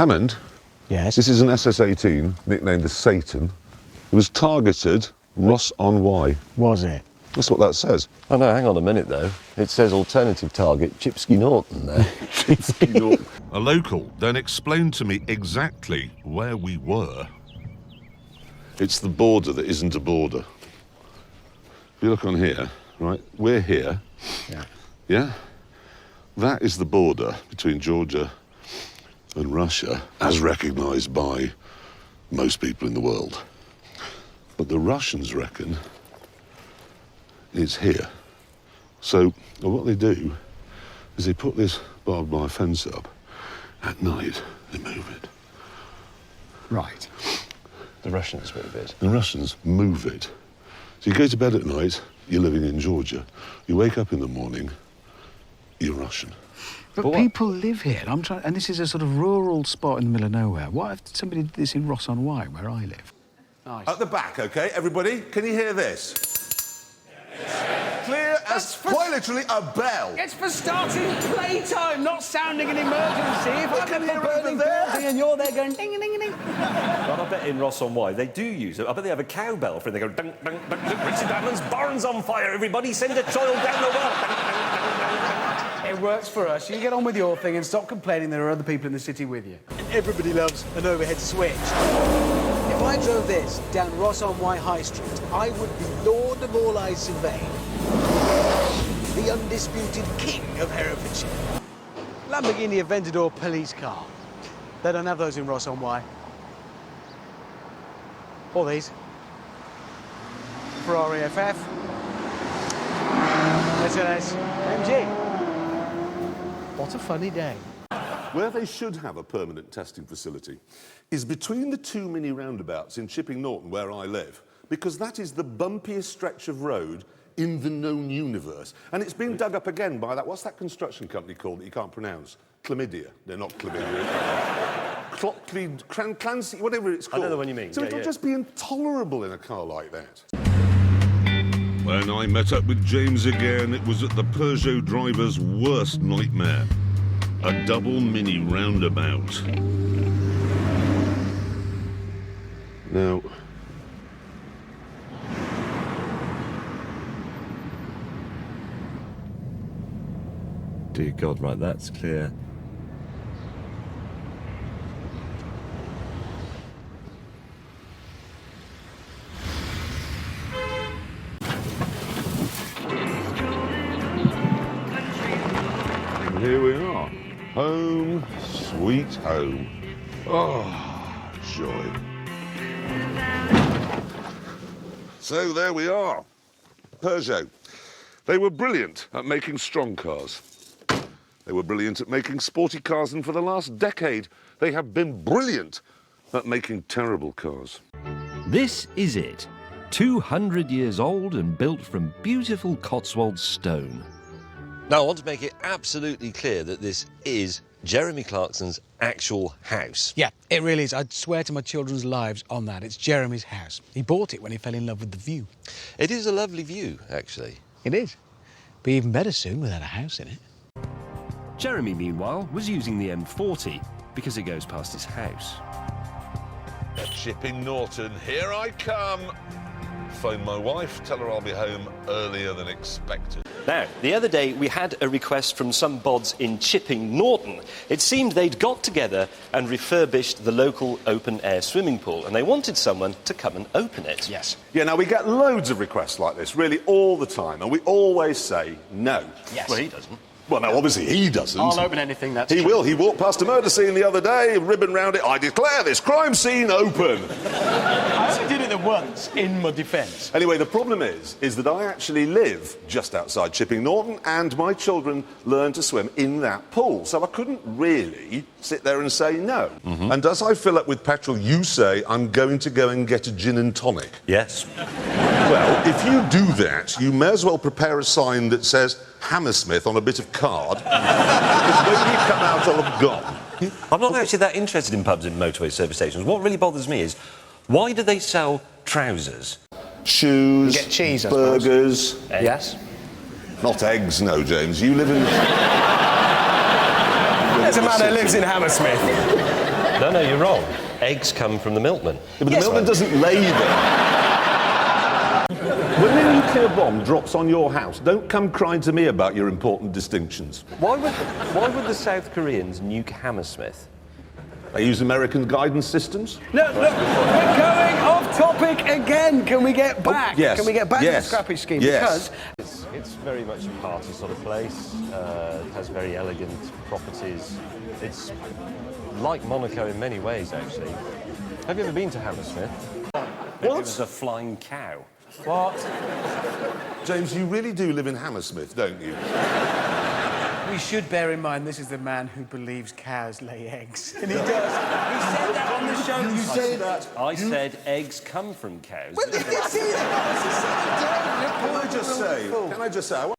Hammond? Yes? This is an SS-18, nicknamed the Satan. It was targeted Ross-on-Wye. Was it? That's what that says. Oh no, hang on a minute though. It says alternative target, Chipping Norton there. Chipping Norton. A local then explained to me exactly where we were. It's the border that isn't a border. If you look on here, right, we're here. Yeah. Yeah? That is the border between Georgia and Russia, as recognised by most people in the world. But the Russians reckon it's here. So what they do is they put this barbed wire fence up. At night, they move it. Right. The Russians move it. The Russians move it. So you go to bed at night, you're living in Georgia. You wake up in the morning, you're Russian. But people live here, and this is a sort of rural spot in the middle of nowhere. What if somebody did this in Ross-on-Wye, where I live? Nice. At the back, OK? Everybody, can you hear this? Yes. Clear as quite literally a bell. It's for starting playtime, not sounding an emergency. If I can hear a burning building and you're there going ding ding ding. But I bet in Ross-on-Wye they do use it. I bet they have a cowbell for it. They go dunk dunk dunk dunk. Richard Hammond's barn's on fire. Everybody, send a child down the well. It works for us. You get on with your thing and stop complaining there are other people in the city with you. Everybody loves an overhead switch. If I drove this down Ross-on-Wye High Street, I would be lord of all I survey. The undisputed king of Herefordshire. Lamborghini Aventador police car. They don't have those in Ross-on-Wye. Or these. Ferrari FF. SNS MG. What a funny day. Where they should have a permanent testing facility is between the two mini roundabouts in Chipping Norton, where I live, because that is the bumpiest stretch of road in the known universe. And it's being dug up again by that, what's that construction company called that you can't pronounce? Chlamydia. They're not chlamydia. Clancy, whatever it's called. I know the one you mean. So it'll just be intolerable in a car like that. When I met up with James again, it was at the Peugeot driver's worst nightmare. A double mini roundabout. Now, Dear God, right, that's clear. here we are. Home, sweet home. Oh, joy. So there we are. Peugeot. They were brilliant at making strong cars. They were brilliant at making sporty cars, and for the last decade, they have been brilliant at making terrible cars. This is it. 200 years old and built from beautiful Cotswold stone. Now, I want to make it absolutely clear that this is Jeremy Clarkson's actual house. Yeah, it really is. I'd swear to my children's lives on that. It's Jeremy's house. He bought it when he fell in love with the view. It is a lovely view, actually. It is. Be even better soon without a house in it. Jeremy, meanwhile, was using the M40 because it goes past his house. Chipping Norton, here I come. Phone my wife, tell her I'll be home earlier than expected. Now, the other day we had a request from some bods in Chipping Norton. It seemed they'd got together and refurbished the local open-air swimming pool, and they wanted someone to come and open it. Yes. Yeah, now we get loads of requests like this, really all the time, and we always say no. Yes. Well, he doesn't. Well, no, obviously he doesn't. I'll open anything, that's He true. will. He walked past a murder scene the other day, ribbon round it. I declare this crime scene open. I only did it once, in my defence. Anyway, the problem is that I actually live just outside Chipping Norton, and my children learn to swim in that pool. So I couldn't really sit there and say no. Mm-hmm. And as I fill up with petrol, you say, I'm going to go and get a gin and tonic. Yes. Well, if you do that, you may as well prepare a sign that says Hammersmith on a bit of card, because when you come out, I'll have gone. I'm not actually that interested in pubs and motorway service stations. What really bothers me is, why do they sell trousers? Shoes, You get cheese, I suppose. burgers. Yes. Not eggs, no, James. You live in... There's a man who lives in Hammersmith. No, you're wrong. Eggs come from the milkman. Yeah, but the milkman doesn't lay them. When a nuclear bomb drops on your house, don't come crying to me about your important distinctions. Why would the South Koreans nuke Hammersmith? They use American guidance systems? Look, we're going off topic again. Can we get back? yes. Can we get back to the Yes. scrappage scheme? Yes. Because It's very much a party sort of place. It has very elegant properties. It's like Monaco in many ways, actually. Have you ever been to Hammersmith? It was a flying cow. what? James, you really do live in Hammersmith, don't you? We should bear in mind this is the man who believes cows lay eggs. And he does. He said that on the show. You say that. I said eggs come from cows. When did you see that? Can I just say,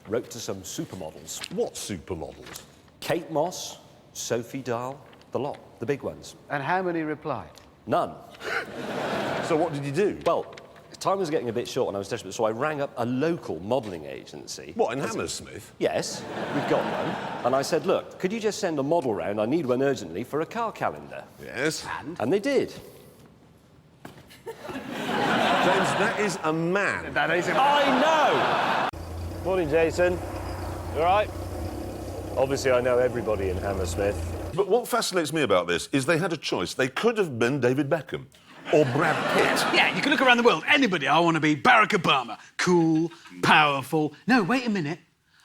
Wrote to some supermodels. what supermodels? Kate Moss, Sophie Dahl, the lot, the big ones. And how many replied? None. So what did you do? Well, time was getting a bit short and I was desperate, so I rang up a local modelling agency. What, in Hammersmith? Yes, we've got one. And I said, look, could you just send a model round? I need one urgently for a car calendar. Yes. And they did. James, that is a man. That is I know! Morning, Jason. You all right? Obviously, I know everybody in Hammersmith. But what fascinates me about this is they had a choice. They could have been David Beckham or Brad Pitt. Yeah, you can look around the world. Anybody. I want to be Barack Obama. Cool, powerful. No, wait a minute.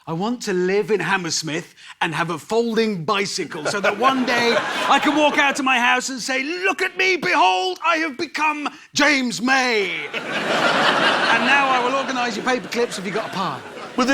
I want to live in Hammersmith and have a folding bicycle so that one day I can walk out of my house and say, look at me, behold, I have become James May. And now I will organise your paper clips if you've got a pie. Well,